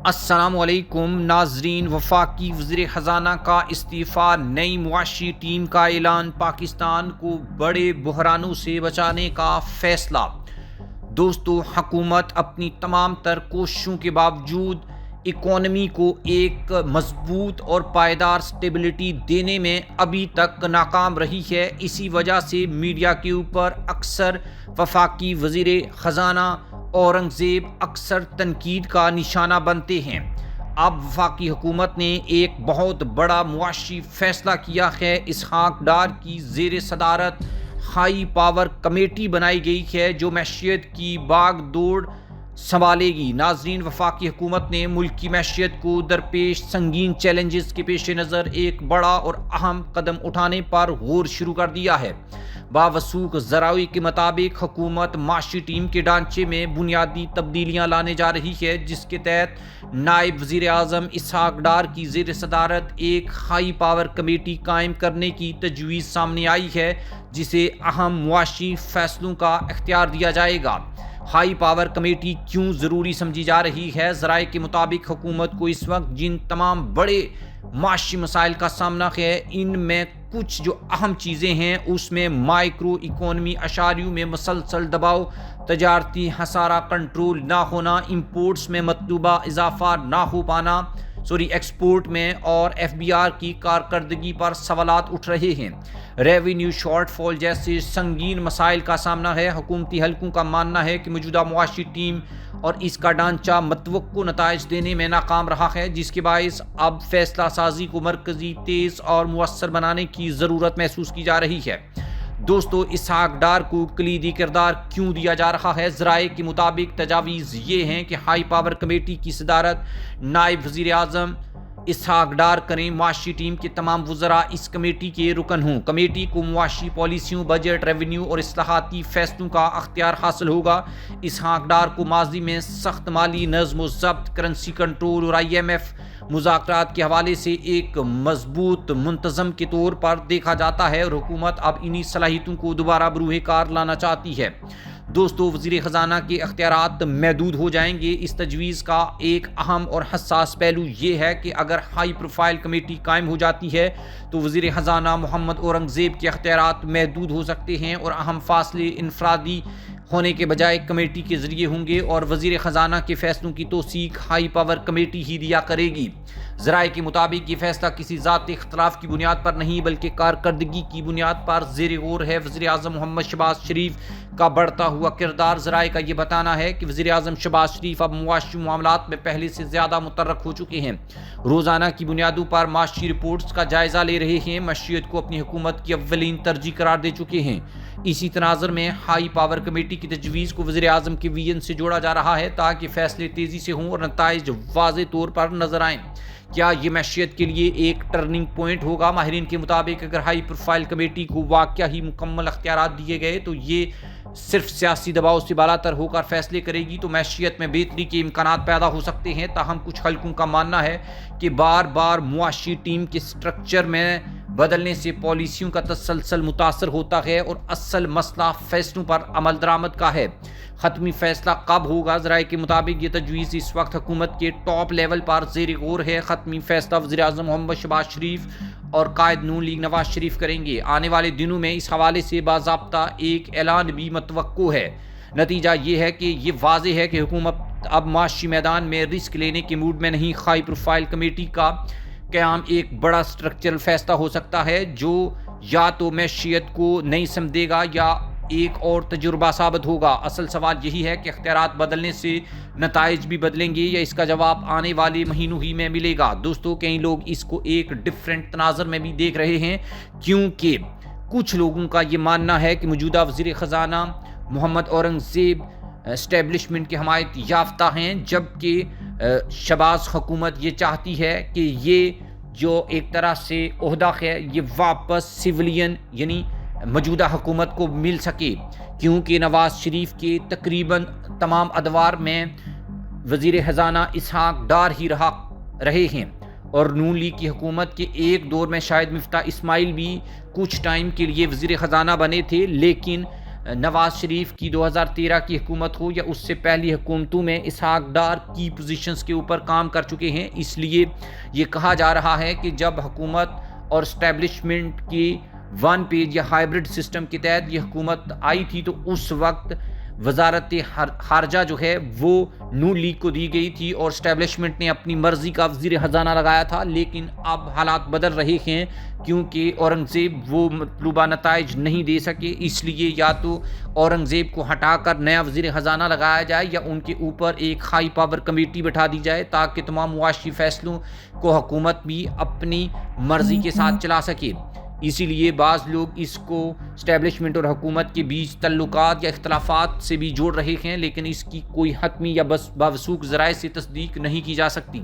السلام علیکم ناظرین، وفاقی وزیر خزانہ کا استعفیٰ، نئی معاشی ٹیم کا اعلان، پاکستان کو بڑے بحرانوں سے بچانے کا فیصلہ۔ دوستو، حکومت اپنی تمام تر کوششوں کے باوجود اکانومی کو ایک مضبوط اور پائیدار سٹیبلٹی دینے میں ابھی تک ناکام رہی ہے۔ اسی وجہ سے میڈیا کے اوپر اکثر وفاقی وزیر خزانہ اورنگزیب اکثر تنقید کا نشانہ بنتے ہیں۔ اب وفاقی حکومت نے ایک بہت بڑا معاشی فیصلہ کیا ہے۔ اسحاق ڈار کی زیر صدارت ہائی پاور کمیٹی بنائی گئی ہے جو معیشت کی باغ دوڑ سنبھالے گی۔ ناظرین، وفاقی حکومت نے ملک کی معیشت کو درپیش سنگین چیلنجز کے پیش نظر ایک بڑا اور اہم قدم اٹھانے پر غور شروع کر دیا ہے۔ باوثوق ذرائع کے مطابق حکومت معاشی ٹیم کے ڈھانچے میں بنیادی تبدیلیاں لانے جا رہی ہے، جس کے تحت نائب وزیر اعظم اسحاق ڈار کی زیر صدارت ایک ہائی پاور کمیٹی قائم کرنے کی تجویز سامنے آئی ہے، جسے اہم معاشی فیصلوں کا اختیار دیا جائے گا۔ ہائی پاور کمیٹی کیوں ضروری سمجھی جا رہی ہے؟ ذرائع کے مطابق حکومت کو اس وقت جن تمام بڑے معاشی مسائل کا سامنا ہے، ان میں کچھ جو اہم چیزیں ہیں اس میں مائکرو اکانومی اشاریوں میں مسلسل دباؤ، تجارتی خسارہ کنٹرول نہ ہونا، امپورٹس میں مطلوبہ اضافہ نہ ہو پانا، ایکسپورٹ میں اور ایف بی آر کی کارکردگی پر سوالات اٹھ رہے ہیں۔ ریونیو شارٹ فال جیسے سنگین مسائل کا سامنا ہے۔ حکومتی حلقوں کا ماننا ہے کہ موجودہ معاشی ٹیم اور اس کا ڈھانچہ متوقع نتائج دینے میں ناکام رہا ہے، جس کے باعث اب فیصلہ سازی کو مرکزی، تیز اور مؤثر بنانے کی ضرورت محسوس کی جا رہی ہے۔ دوستو، اسحاق ڈار کو کلیدی کردار کیوں دیا جا رہا ہے؟ ذرائع کے مطابق تجاویز یہ ہیں کہ ہائی پاور کمیٹی کی صدارت نائب وزیر اعظم اسحاق ڈار کریں۔ معاشی ٹیم کے تمام وزراء اس کمیٹی کے رکن ہوں۔ کمیٹی کو معاشی پالیسیوں، بجٹ، ریونیو اور اصلاحاتی فیصلوں کا اختیار حاصل ہوگا۔ اسحاق ڈار کو ماضی میں سخت مالی نظم و ضبط، کرنسی کنٹرول اور IMF مذاکرات کے حوالے سے ایک مضبوط منتظم کے طور پر دیکھا جاتا ہے، اور حکومت اب انہی صلاحیتوں کو دوبارہ بروئے کار لانا چاہتی ہے۔ دوستو، وزیر خزانہ کے اختیارات محدود ہو جائیں گے۔ اس تجویز کا ایک اہم اور حساس پہلو یہ ہے کہ اگر ہائی پروفائل کمیٹی قائم ہو جاتی ہے تو وزیر خزانہ محمد اورنگزیب کے اختیارات محدود ہو سکتے ہیں، اور اہم فیصلے انفرادی ہونے کے بجائے کمیٹی کے ذریعے ہوں گے، اور وزیر خزانہ کے فیصلوں کی توثیق ہائی پاور کمیٹی ہی دیا کرے گی۔ ذرائع کے مطابق یہ فیصلہ کسی ذاتی اختلاف کی بنیاد پر نہیں بلکہ کارکردگی کی بنیاد پر زیر غور ہے۔ وزیر اعظم محمد شہباز شریف کا بڑھتا ہوا کردار۔ ذرائع کا یہ بتانا ہے کہ وزیر اعظم شہباز شریف اب معاشی معاملات میں پہلے سے زیادہ متحرک ہو چکے ہیں، روزانہ کی بنیادوں پر معاشی رپورٹس کا جائزہ لے رہے ہیں، معیشت کو اپنی حکومت کی اولین ترجیح قرار دے چکے ہیں۔ اسی تناظر میں ہائی پاور کمیٹی کی تجویز کو وزیر اعظم کے ویژن سے جوڑا جا رہا ہے تاکہ فیصلے تیزی سے ہوں اور نتائج واضح طور پر نظر آئیں۔ کیا یہ معیشت کے لیے ایک ٹرننگ پوائنٹ ہوگا؟ ماہرین کے مطابق اگر ہائی پروفائل کمیٹی کو واقعہ ہی مکمل اختیارات دیے گئے تو یہ صرف سیاسی دباؤ سے بالاتر ہو کر فیصلے کرے گی تو معیشت میں بہتری کے امکانات پیدا ہو سکتے ہیں۔ تاہم کچھ حلقوں کا ماننا ہے کہ بار بار معاشی ٹیم کے سٹرکچر میں بدلنے سے پالیسیوں کا تسلسل متاثر ہوتا ہے اور اصل مسئلہ فیصلوں پر عمل درآمد کا ہے۔ حتمی فیصلہ کب ہوگا؟ ذرائع کے مطابق یہ تجویز اس وقت حکومت کے ٹاپ لیول پر زیر غور ہے۔ حتمی فیصلہ وزیر اعظم محمد شہباز شریف اور قائد نون لیگ نواز شریف کریں گے۔ آنے والے دنوں میں اس حوالے سے باضابطہ ایک اعلان بھی متوقع ہے۔ نتیجہ یہ ہے کہ یہ واضح ہے کہ حکومت اب معاشی میدان میں رسک لینے کے موڈ میں نہیں۔ ہائی پروفائل کمیٹی کا قیام ایک بڑا سٹرکچرل فیصلہ ہو سکتا ہے جو یا تو معیشت کو نئی سمت دے گا یا ایک اور تجربہ ثابت ہوگا۔ اصل سوال یہی ہے کہ اختیارات بدلنے سے نتائج بھی بدلیں گے یا اس کا جواب آنے والے مہینوں ہی میں ملے گا۔ دوستو، کئی لوگ اس کو ایک ڈیفرنٹ تناظر میں بھی دیکھ رہے ہیں، کیونکہ کچھ لوگوں کا یہ ماننا ہے کہ موجودہ وزیر خزانہ محمد اورنگزیب اسٹیبلشمنٹ کے حمایت یافتہ ہیں، جبکہ شہباز حکومت یہ چاہتی ہے کہ یہ جو ایک طرح سے عہدہ ہے یہ واپس سویلین یعنی موجودہ حکومت کو مل سکے، کیونکہ نواز شریف کے تقریباً تمام ادوار میں وزیر خزانہ اسحاق ڈار ہی رہے ہیں، اور نون لیگ کی حکومت کے ایک دور میں شاید مفتاح اسماعیل بھی کچھ ٹائم کے لیے وزیر خزانہ بنے تھے، لیکن نواز شریف کی 2013 کی حکومت ہو یا اس سے پہلی حکومتوں میں اسحاق ڈار کی پوزیشنز کے اوپر کام کر چکے ہیں۔ اس لیے یہ کہا جا رہا ہے کہ جب حکومت اور اسٹیبلشمنٹ کی ون پیج یا ہائبرڈ سسٹم کے تحت یہ حکومت آئی تھی تو اس وقت وزارت خارجہ جو ہے وہ نون لیگ کو دی گئی تھی اور اسٹیبلشمنٹ نے اپنی مرضی کا وزیر خزانہ لگایا تھا، لیکن اب حالات بدل رہے ہیں کیونکہ اورنگزیب وہ مطلوبہ نتائج نہیں دے سکے۔ اس لیے یا تو اورنگزیب کو ہٹا کر نیا وزیر خزانہ لگایا جائے یا ان کے اوپر ایک ہائی پاور کمیٹی بٹھا دی جائے تاکہ تمام معاشی فیصلوں کو حکومت بھی اپنی مرضی کے ساتھ چلا سکے۔ اسی لیے بعض لوگ اس کو اسٹیبلشمنٹ اور حکومت کے بیچ تعلقات یا اختلافات سے بھی جوڑ رہے ہیں، لیکن اس کی کوئی حتمی یا باوثوق ذرائع سے تصدیق نہیں کی جا سکتی۔